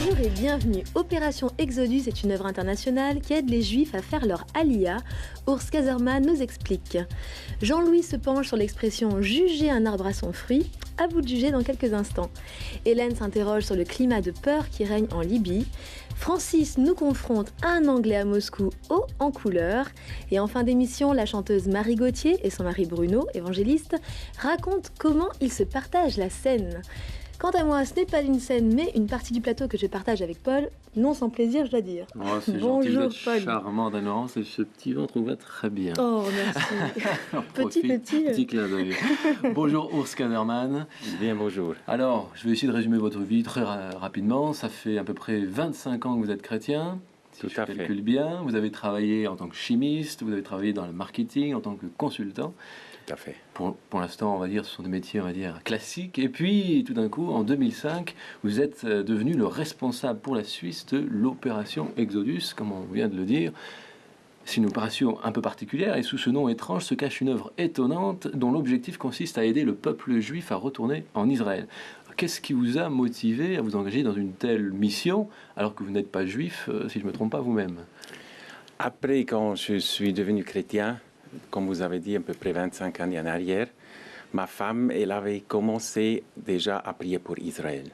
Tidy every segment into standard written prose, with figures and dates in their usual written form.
Bonjour et bienvenue. Opération Exodus est une œuvre internationale qui aide les Juifs à faire leur Aliyah. Urs Kazerman nous explique. Jean-Louis se penche sur l'expression « juger un arbre à son fruit ». À vous de juger dans quelques instants. Hélène s'interroge sur le climat de peur qui règne en Libye. Francis nous confronte à un Anglais à Moscou haut en couleur. Et en fin d'émission, la chanteuse Marie Gauthier et son mari Bruno, évangéliste, racontent comment ils se partagent la scène. Quant à moi, ce n'est pas une scène, mais une partie du plateau que je partage avec Paul. Non sans plaisir, je dois dire. Oh, c'est gentil, vous êtes charmant, Anne-Laurence, et ce petit ventre vous va très bien. Oh, merci. Petit clin d'œil. Bonjour, Urs Kazerman. Bien, bonjour. Alors, je vais essayer de résumer votre vie très rapidement. Ça fait à peu près 25 ans que vous êtes chrétien. Si je calcule bien, vous avez travaillé en tant que chimiste, vous avez travaillé dans le marketing, en tant que consultant. Tout à fait. Pour l'instant, on va dire, ce sont des métiers, on va dire, classiques. Et puis, tout d'un coup, en 2005, vous êtes devenu le responsable pour la Suisse de l'opération Exodus, comme on vient de le dire. C'est une opération un peu particulière et sous ce nom étrange se cache une œuvre étonnante dont l'objectif consiste à aider le peuple juif à retourner en Israël. Qu'est-ce qui vous a motivé à vous engager dans une telle mission alors que vous n'êtes pas juif, si je ne me trompe pas vous-même? Après, quand je suis devenu chrétien, comme vous avez dit, à peu près 25 années en arrière, ma femme, elle avait commencé déjà à prier pour Israël.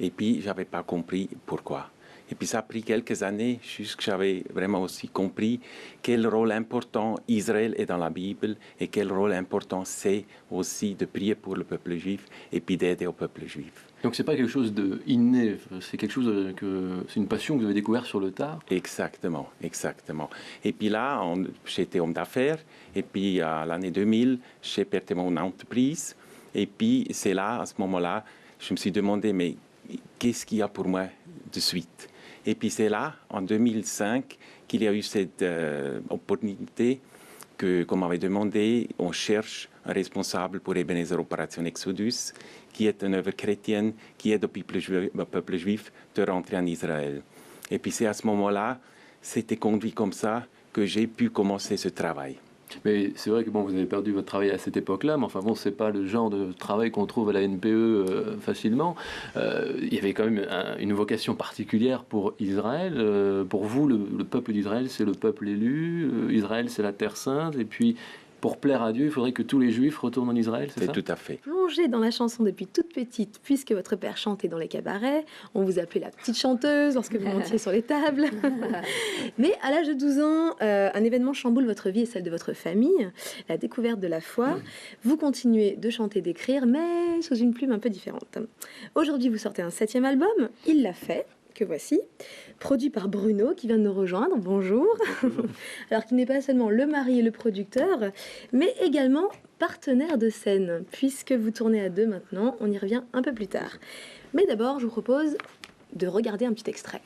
Et puis, je n'avais pas compris pourquoi. Et puis, ça a pris quelques années jusqu'à j'avais vraiment aussi compris quel rôle important Israël est dans la Bible et quel rôle important c'est aussi de prier pour le peuple juif et puis d'aider au peuple juif. Donc, c'est pas quelque chose d'inné, c'est quelque chose c'est une passion que vous avez découvert sur le tard. Exactement, exactement. Et puis là, j'étais homme d'affaires. Et puis, à l'année 2000, j'ai perdu mon entreprise. Et puis, c'est là, à ce moment-là, je me suis demandé, mais qu'est-ce qu'il y a pour moi de suite? Et puis c'est là, en 2005, qu'il y a eu cette opportunité que, comme on m'avait demandé, on cherche un responsable pour Ebenezer Opération Exodus, qui est une œuvre chrétienne qui aide au peuple juif de rentrer en Israël. Et puis c'est à ce moment-là, c'était conduit comme ça que j'ai pu commencer ce travail. Mais c'est vrai que bon, vous avez perdu votre travail à cette époque-là, mais enfin bon, c'est pas le genre de travail qu'on trouve à la NPE facilement. Il y avait quand même une vocation particulière pour Israël. Pour vous, le peuple d'Israël, c'est le peuple élu. Israël, c'est la terre sainte. Et puis, pour plaire à Dieu, il faudrait que tous les Juifs retournent en Israël, c'est ça? Tout à fait. Plongée dans la chanson depuis toute petite, puisque votre père chantait dans les cabarets, on vous appelait la petite chanteuse lorsque vous montiez sur les tables. Mais à l'âge de 12 ans, un événement chamboule votre vie et celle de votre famille, la découverte de la foi. Vous continuez de chanter, d'écrire, mais sous une plume un peu différente. Aujourd'hui, vous sortez un 7e album, Il l'a fait, que voici, produit par Bruno qui vient de nous rejoindre. Bonjour. Alors qu'il n'est pas seulement le mari et le producteur, mais également partenaire de scène, puisque vous tournez à deux maintenant. On y revient un peu plus tard. Mais d'abord, je vous propose de regarder un petit extrait.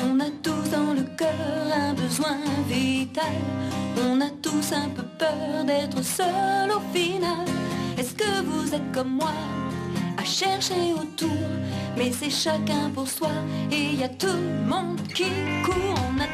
On a tous dans le cœur un besoin vital. On a tous un peu peur d'être seul au final. Est-ce que vous êtes comme moi à chercher autour, mais c'est chacun pour soi et il y a tout le monde qui court. On a